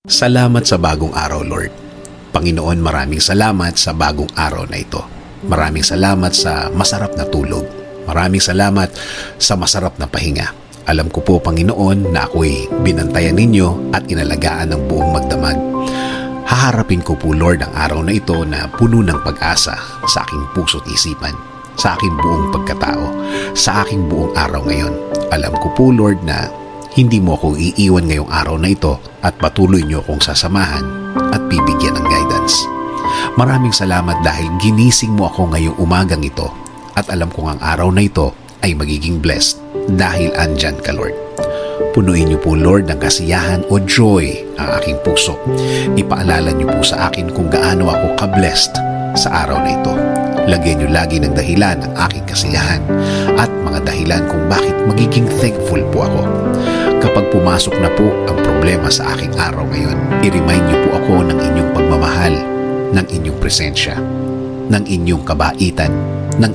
Salamat sa bagong araw, Lord. Panginoon, maraming salamat sa bagong araw na ito. Maraming salamat sa masarap na tulog. Maraming salamat sa masarap na pahinga. Alam ko po, Panginoon, na ako'y binantayan ninyo at inalagaan ng buong magdamag. Haharapin ko po, Lord, ang araw na ito na puno ng pag-asa sa aking puso't isipan, sa aking buong pagkatao, sa aking buong araw ngayon. Alam ko po, Lord, na hindi mo ako iiwan ngayong araw na ito at patuloy niyo akong sasamahan at bibigyan ng guidance. Maraming salamat dahil ginising mo ako ngayong umagang ito at alam kong ang araw na ito ay magiging blessed dahil andyan ka, Lord. Punuin niyo po, Lord, ng kasiyahan o joy ang aking puso. Ipaalala niyo po sa akin kung gaano ako ka-blessed sa araw na ito. Lagyan niyo lagi ng dahilan ang aking kasiyahan at mga dahilan kung bakit magiging thankful po ako. Kapag pumasok na po ang problema sa aking araw ngayon, i-remind niyo po ako ng inyong pagmamahal, ng inyong presensya, ng inyong kabaitan, ng